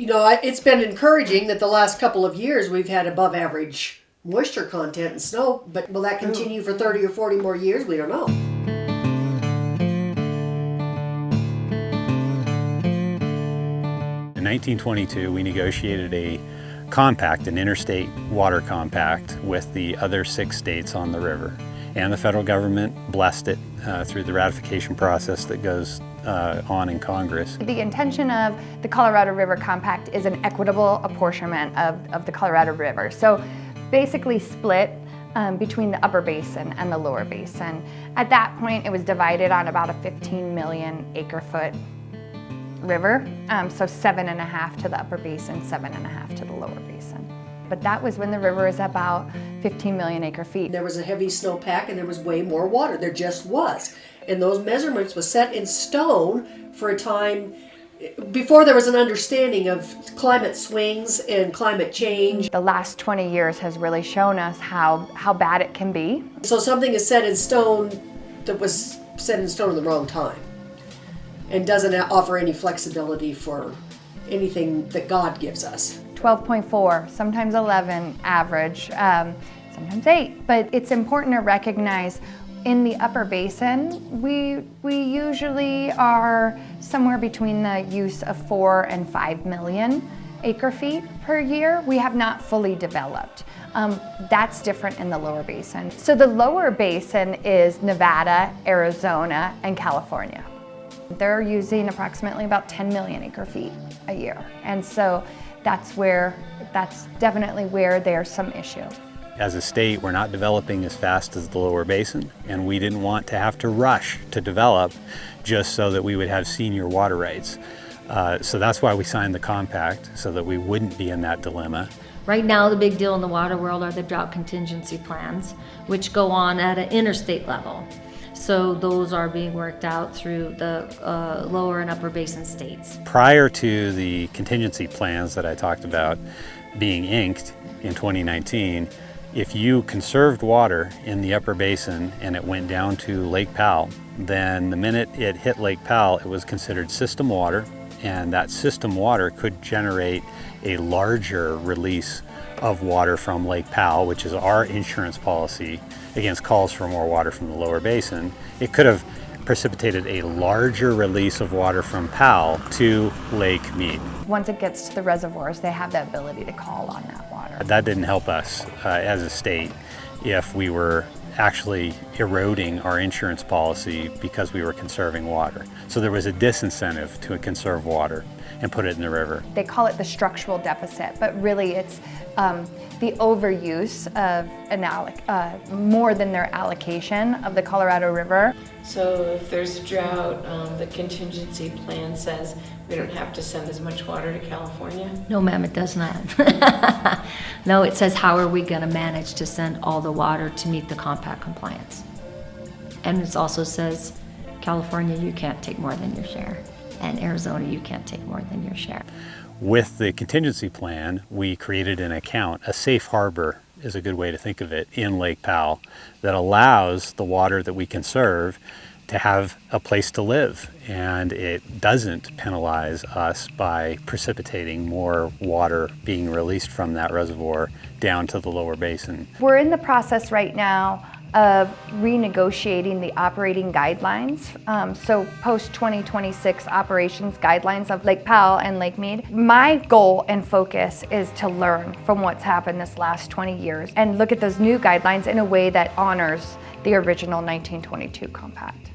It's been encouraging that the last couple of years we've had above average moisture content in snow, but will that continue for 30 or 40 more years? We don't know. In 1922, we negotiated a compact, an interstate water compact, with the other 6 states on the river. And the federal government blessed it through the ratification process that goes on in Congress. The intention of the Colorado River Compact is an equitable apportionment of the Colorado River. So basically split between the upper basin and the lower basin. At that point, it was divided on about a 15 million acre foot river, so 7.5 to the upper basin, 7.5 to the lower basin. But that was when the river is about 15 million acre feet. There was a heavy snowpack and there was way more water. There just was. And those measurements were set in stone for a time before there was an understanding of climate swings and climate change. The last 20 years has really shown us how bad it can be. So something is set in stone that was set in stone at the wrong time and doesn't offer any flexibility for anything that God gives us. 12.4, sometimes 11 average, sometimes 8. But it's important to recognize in the upper basin, we usually are somewhere between the use of 4 and 5 million acre feet per year. We have not fully developed. That's different in the lower basin. So the lower basin is Nevada, Arizona, and California. They're using approximately about 10 million acre feet a year. And so that's definitely where there's some issue. As a state, we're not developing as fast as the lower basin, and we didn't want to have to rush to develop just so that we would have senior water rights. So that's why we signed the compact, so that we wouldn't be in that dilemma. Right now, the big deal in the water world are the drought contingency plans, which go on at an interstate level. So those are being worked out through the lower and upper basin states. Prior to the contingency plans that I talked about being inked in 2019, if you conserved water in the upper basin and it went down to Lake Powell, then the minute it hit Lake Powell, it was considered system water, and that system water could generate a larger release of water from Lake Powell, which is our insurance policy against calls for more water from the lower basin. It could have precipitated a larger release of water from Powell to Lake Mead. Once it gets to the reservoirs, they have the ability to call on that water. That didn't help us as a state if we were actually eroding our insurance policy because we were conserving water. So there was a disincentive to conserve water and put it in the river. They call it the structural deficit, but really it's the overuse of more than their allocation of the Colorado River. So if there's a drought, the contingency plan says we don't have to send as much water to California? No, ma'am, it does not. No, it says how are we going to manage to send all the water to meet the compact compliance. And it also says, California, you can't take more than your share. And Arizona, you can't take more than your share. With the contingency plan, we created an account, a safe harbor is a good way to think of it, in Lake Powell that allows the water that we conserve to have a place to live, and it doesn't penalize us by precipitating more water being released from that reservoir down to the lower basin. We're in the process right now of renegotiating the operating guidelines. So post-2026 operations guidelines of Lake Powell and Lake Mead. My goal and focus is to learn from what's happened this last 20 years and look at those new guidelines in a way that honors the original 1922 compact.